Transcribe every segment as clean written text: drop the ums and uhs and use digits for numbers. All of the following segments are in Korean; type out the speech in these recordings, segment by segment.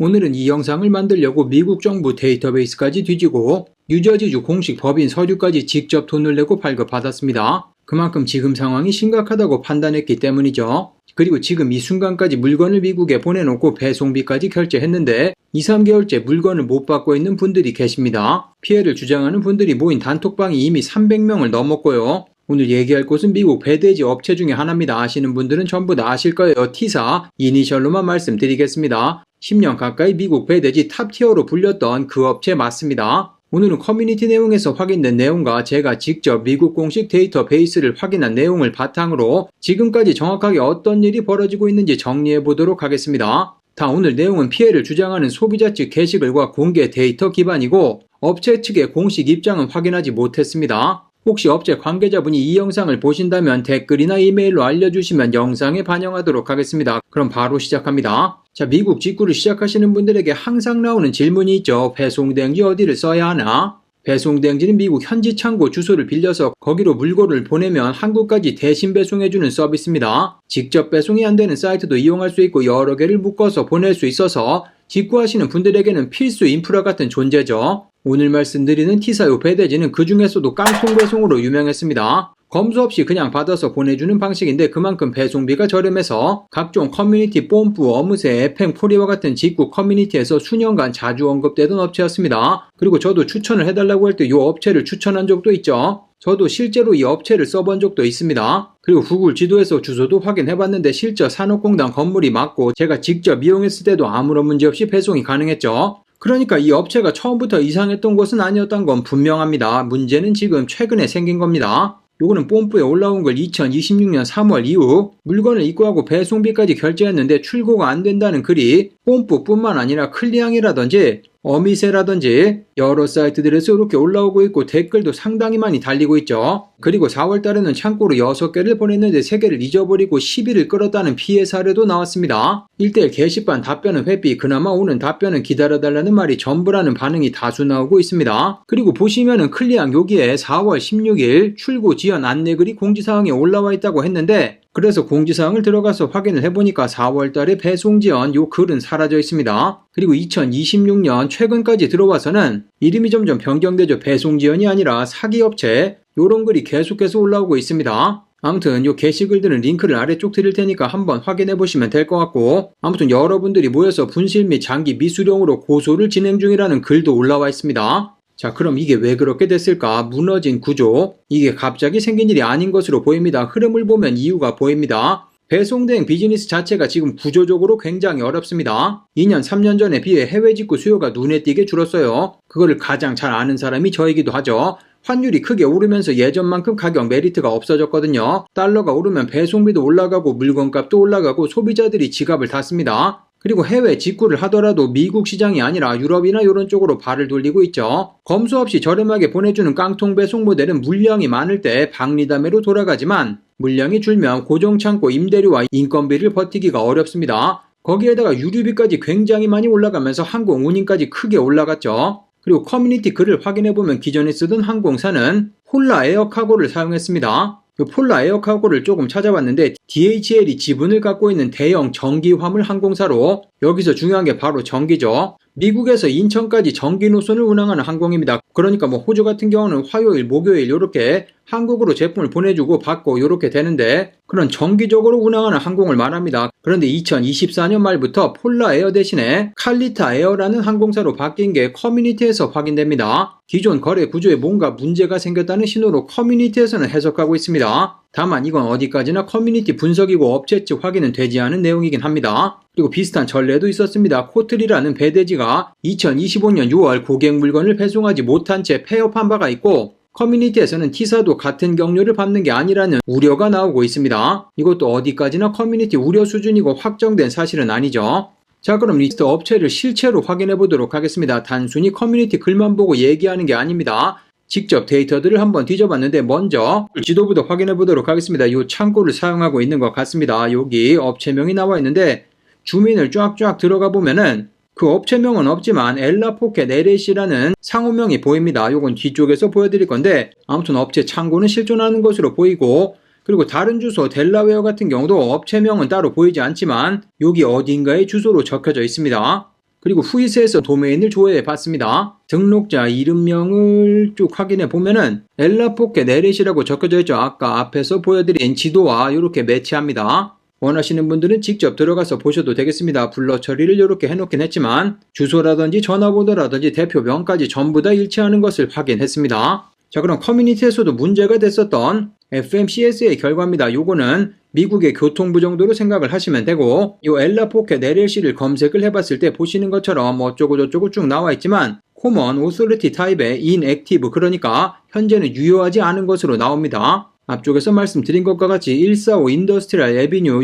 오늘은 이 영상을 만들려고 미국 정부 데이터베이스까지 뒤지고 뉴저지주 공식 법인 서류까지 직접 돈을 내고 발급받았습니다. 그만큼 지금 상황이 심각하다고 판단했기 때문이죠. 그리고 지금 이 순간까지 물건을 미국에 보내놓고 배송비까지 결제했는데 2, 3개월째 물건을 못 받고 있는 분들이 계십니다. 피해를 주장하는 분들이 모인 단톡방이 이미 300명을 넘었고요. 오늘 얘기할 곳은 미국 배대지 업체 중에 하나입니다. 아시는 분들은 전부 다 아실 거예요. T사, 이니셜로만 말씀드리겠습니다. 10년 가까이 미국 배대지 탑티어로 불렸던 그 업체 맞습니다. 오늘은 커뮤니티 내용에서 확인된 내용과 제가 직접 미국 공식 데이터베이스를 확인한 내용을 바탕으로 지금까지 정확하게 어떤 일이 벌어지고 있는지 정리해 보도록 하겠습니다. 오늘 내용은 피해를 주장하는 소비자 측 게시글과 공개 데이터 기반이고 업체 측의 공식 입장은 확인하지 못했습니다. 혹시 업체 관계자분이 이 영상을 보신다면 댓글이나 이메일로 알려주시면 영상에 반영하도록 하겠습니다. 그럼 바로 시작합니다. 미국 직구를 시작하시는 분들에게 항상 나오는 질문이 있죠. 배송대행지 어디를 써야 하나? 배송대행지는 미국 현지 창고 주소를 빌려서 거기로 물건을 보내면 한국까지 대신 배송해주는 서비스입니다. 직접 배송이 안 되는 사이트도 이용할 수 있고 여러 개를 묶어서 보낼 수 있어서 직구하시는 분들에게는 필수 인프라 같은 존재죠. 오늘 말씀드리는 T사요 배대지는 그 중에서도 깡통 배송으로 유명했습니다. 검수 없이 그냥 받아서 보내주는 방식인데 그만큼 배송비가 저렴해서 각종 커뮤니티 뽐뿌, 어무새, FM, 코리와 같은 직구 커뮤니티에서 수년간 자주 언급되던 업체였습니다. 그리고 저도 추천을 해달라고 할 때 이 업체를 추천한 적도 있죠. 저도 실제로 이 업체를 써본 적도 있습니다. 그리고 구글 지도에서 주소도 확인해봤는데 실제 산업공단 건물이 맞고 제가 직접 이용했을 때도 아무런 문제 없이 배송이 가능했죠. 그러니까 이 업체가 처음부터 이상했던 것은 아니었던 건 분명합니다. 문제는 지금 최근에 생긴 겁니다. 요거는 뽐뿌에 올라온 걸 2026년 3월 이후 물건을 입고하고 배송비까지 결제했는데 출고가 안 된다는 글이 뽐뿌뿐만 아니라 클리앙이라든지 어미세라든지 여러 사이트들에서 이렇게 올라오고 있고 댓글도 상당히 많이 달리고 있죠. 그리고 4월달에는 창고로 6개를 보냈는데 3개를 잊어버리고 시비를 끌었다는 피해 사례도 나왔습니다. 1대1 게시판 답변은 회피, 그나마 오는 답변은 기다려달라는 말이 전부라는 반응이 다수 나오고 있습니다. 그리고 보시면은 클리앙 여기에 4월 16일 출고 지연 안내글이 공지사항에 올라와 있다고 했는데 그래서 공지사항을 들어가서 확인을 해보니까 4월달에 배송지연 요 글은 사라져 있습니다. 그리고 2026년 최근까지 들어와서는 이름이 점점 변경되죠. 배송지연이 아니라 사기업체 요런 글이 계속해서 올라오고 있습니다. 아무튼 요 게시글들은 링크를 아래쪽 드릴 테니까 한번 확인해 보시면 될 것 같고 아무튼 여러분들이 모여서 분실 및 장기 미수령으로 고소를 진행 중이라는 글도 올라와 있습니다. 그럼 이게 왜 그렇게 됐을까? 무너진 구조. 이게 갑자기 생긴 일이 아닌 것으로 보입니다. 흐름을 보면 이유가 보입니다. 배송대행 비즈니스 자체가 지금 구조적으로 굉장히 어렵습니다. 2년, 3년 전에 비해 해외 직구 수요가 눈에 띄게 줄었어요. 그거를 가장 잘 아는 사람이 저이기도 하죠. 환율이 크게 오르면서 예전만큼 가격 메리트가 없어졌거든요. 달러가 오르면 배송비도 올라가고 물건값도 올라가고 소비자들이 지갑을 닫습니다. 그리고 해외 직구를 하더라도 미국 시장이 아니라 유럽이나 이런 쪽으로 발을 돌리고 있죠. 검수 없이 저렴하게 보내주는 깡통 배송 모델은 물량이 많을 때 박리담회로 돌아가지만 물량이 줄면 고정창고 임대료와 인건비를 버티기가 어렵습니다. 거기에다가 유류비까지 굉장히 많이 올라가면서 항공 운임까지 크게 올라갔죠. 그리고 커뮤니티 글을 확인해보면 기존에 쓰던 항공사는 폴라 에어카고를 사용했습니다. 폴라 에어카고를 조금 찾아봤는데 DHL이 지분을 갖고 있는 대형 전기 화물 항공사로 여기서 중요한 게 바로 전기죠. 미국에서 인천까지 전기 노선을 운항하는 항공입니다. 그러니까 호주 같은 경우는 화요일, 목요일 이렇게 한국으로 제품을 보내주고 받고 이렇게 되는데 그런 정기적으로 운항하는 항공을 말합니다. 그런데 2024년 말부터 폴라 에어 대신에 칼리타 에어라는 항공사로 바뀐 게 커뮤니티에서 확인됩니다. 기존 거래 구조에 뭔가 문제가 생겼다는 신호로 커뮤니티에서는 해석하고 있습니다. 다만 이건 어디까지나 커뮤니티 분석이고 업체 측 확인은 되지 않은 내용이긴 합니다. 그리고 비슷한 전례도 있었습니다. 코트리라는 배대지가 2025년 6월 고객 물건을 배송하지 못한 채 폐업한 바가 있고 커뮤니티에서는 T사도 같은 경로를 밟는 게 아니라는 우려가 나오고 있습니다. 이것도 어디까지나 커뮤니티 우려 수준이고 확정된 사실은 아니죠. 그럼 리스트 업체를 실체로 확인해 보도록 하겠습니다. 단순히 커뮤니티 글만 보고 얘기하는 게 아닙니다. 직접 데이터들을 한번 뒤져봤는데 먼저 지도부도 확인해 보도록 하겠습니다. 이 창고를 사용하고 있는 것 같습니다. 여기 업체명이 나와 있는데 주민을 쫙쫙 들어가 보면은 그 업체명은 없지만 엘라포켓 LLC라는 상호명이 보입니다. 요건 뒤쪽에서 보여드릴 건데 아무튼 업체 창고는 실존하는 것으로 보이고 그리고 다른 주소 델라웨어 같은 경우도 업체명은 따로 보이지 않지만 여기 어딘가에 주소로 적혀져 있습니다. 그리고 후이스에서 도메인을 조회해 봤습니다. 등록자 이름명을 쭉 확인해 보면은 엘라포켓 LLC라고 적혀져 있죠. 아까 앞에서 보여드린 지도와 이렇게 매치합니다. 원하시는 분들은 직접 들어가서 보셔도 되겠습니다. 블러 처리를 이렇게 해놓긴 했지만 주소라든지 전화번호라든지 대표명까지 전부 다 일치하는 것을 확인했습니다. 자, 그럼 커뮤니티에서도 문제가 됐었던 FMCSA의 결과입니다. 요거는 미국의 교통부 정도로 생각을 하시면 되고, 요 엘라포켓 LLC를 검색을 해봤을 때 보시는 것처럼 어쩌고저쩌고 쭉 나와 있지만 Common Authority 타입의 Inactive, 그러니까 현재는 유효하지 않은 것으로 나옵니다. 앞쪽에서 말씀드린 것과 같이 145 인더스트리얼 애비뉴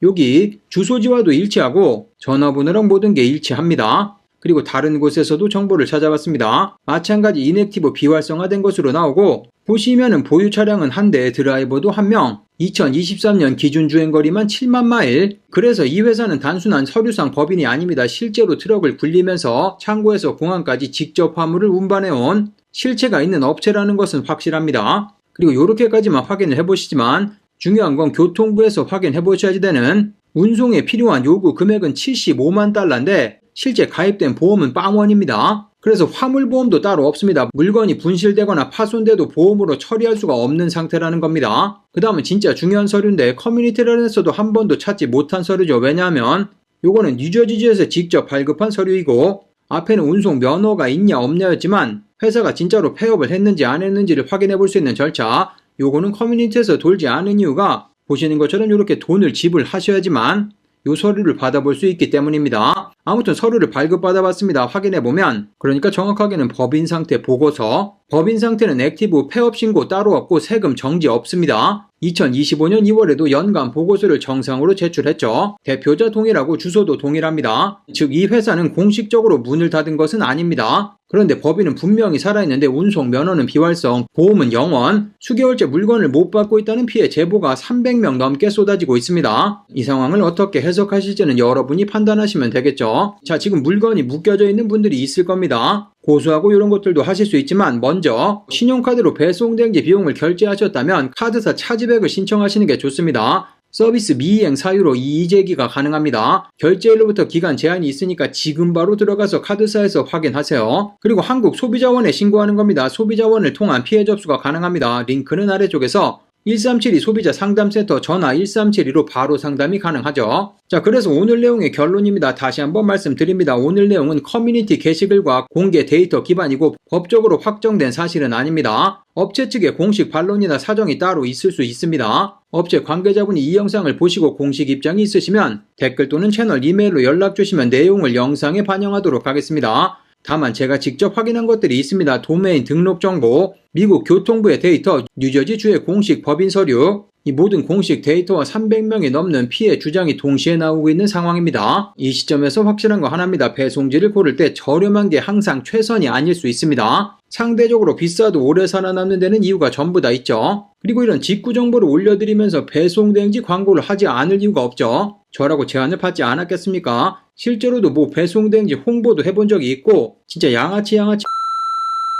여기 주소지와도 일치하고 전화번호랑 모든 게 일치합니다. 그리고 다른 곳에서도 정보를 찾아봤습니다. 마찬가지 인액티브 비활성화된 것으로 나오고, 보시면은 보유 차량은 한 대, 드라이버도 한 명, 2023년 기준 주행거리만 7만 마일. 그래서 이 회사는 단순한 서류상 법인이 아닙니다. 실제로 트럭을 굴리면서 창고에서 공항까지 직접 화물을 운반해온 실체가 있는 업체라는 것은 확실합니다. 그리고 이렇게까지만 확인을 해보시지만 중요한 건 교통부에서 확인해보셔야지 되는 운송에 필요한 요구 금액은 75만 달러인데 실제 가입된 보험은 빵원입니다. 그래서 화물보험도 따로 없습니다. 물건이 분실되거나 파손돼도 보험으로 처리할 수가 없는 상태라는 겁니다. 그 다음은 진짜 중요한 서류인데 커뮤니티런에서도 한 번도 찾지 못한 서류죠. 왜냐하면 요거는 뉴저지주에서 직접 발급한 서류이고 앞에는 운송 면허가 있냐 없냐였지만 회사가 진짜로 폐업을 했는지 안 했는지를 확인해 볼 수 있는 절차, 요거는 커뮤니티에서 돌지 않은 이유가 보시는 것처럼 이렇게 돈을 지불하셔야지만 요 서류를 받아볼 수 있기 때문입니다. 아무튼 서류를 발급받아봤습니다. 확인해보면, 그러니까 정확하게는 법인 상태 보고서, 법인 상태는 액티브 폐업 신고 따로 없고 세금 정지 없습니다. 2025년 2월에도 연간 보고서를 정상으로 제출했죠. 대표자 동일하고 주소도 동일합니다. 즉 이 회사는 공식적으로 문을 닫은 것은 아닙니다. 그런데 법인은 분명히 살아있는데 운송 면허는 비활성, 보험은 0원, 수개월째 물건을 못 받고 있다는 피해 제보가 300명 넘게 쏟아지고 있습니다. 이 상황을 어떻게 해석하실지는 여러분이 판단하시면 되겠죠. 자, 지금 물건이 묶여져 있는 분들이 있을 겁니다. 고수하고 이런 것들도 하실 수 있지만 먼저 신용카드로 배송대행지 비용을 결제하셨다면 카드사 차지백을 신청하시는 게 좋습니다. 서비스 미이행 사유로 이의제기가 가능합니다. 결제일로부터 기간 제한이 있으니까 지금 바로 들어가서 카드사에서 확인하세요. 그리고 한국 소비자원에 신고하는 겁니다. 소비자원을 통한 피해 접수가 가능합니다. 링크는 아래쪽에서 1372 소비자 상담센터 전화 1372로 바로 상담이 가능하죠. 자, 그래서 오늘 내용의 결론입니다. 다시 한번 말씀드립니다. 오늘 내용은 커뮤니티 게시글과 공개 데이터 기반이고 법적으로 확정된 사실은 아닙니다. 업체 측의 공식 반론이나 사정이 따로 있을 수 있습니다. 업체 관계자분이 이 영상을 보시고 공식 입장이 있으시면 댓글 또는 채널 이메일로 연락 주시면 내용을 영상에 반영하도록 하겠습니다. 다만 제가 직접 확인한 것들이 있습니다. 도메인 등록 정보, 미국 교통부의 데이터, 뉴저지주의 공식 법인 서류, 이 모든 공식 데이터와 300명이 넘는 피해 주장이 동시에 나오고 있는 상황입니다. 이 시점에서 확실한 거 하나입니다. 배송지를 고를 때 저렴한 게 항상 최선이 아닐 수 있습니다. 상대적으로 비싸도 오래 살아남는 데는 이유가 전부 다 있죠. 그리고 이런 직구 정보를 올려드리면서 배송대행지 광고를 하지 않을 이유가 없죠. 저라고 제안을 받지 않았겠습니까? 실제로도 뭐 배송대행지 홍보도 해본 적이 있고 진짜 양아치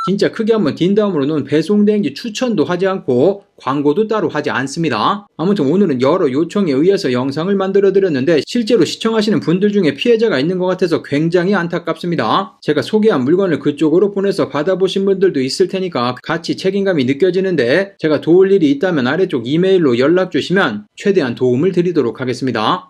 진짜 크게 한번 딘 다음으로는 배송대행지 추천도 하지 않고 광고도 따로 하지 않습니다. 아무튼 오늘은 여러 요청에 의해서 영상을 만들어 드렸는데 실제로 시청하시는 분들 중에 피해자가 있는 것 같아서 굉장히 안타깝습니다. 제가 소개한 물건을 그쪽으로 보내서 받아보신 분들도 있을 테니까 같이 책임감이 느껴지는데 제가 도울 일이 있다면 아래쪽 이메일로 연락 주시면 최대한 도움을 드리도록 하겠습니다.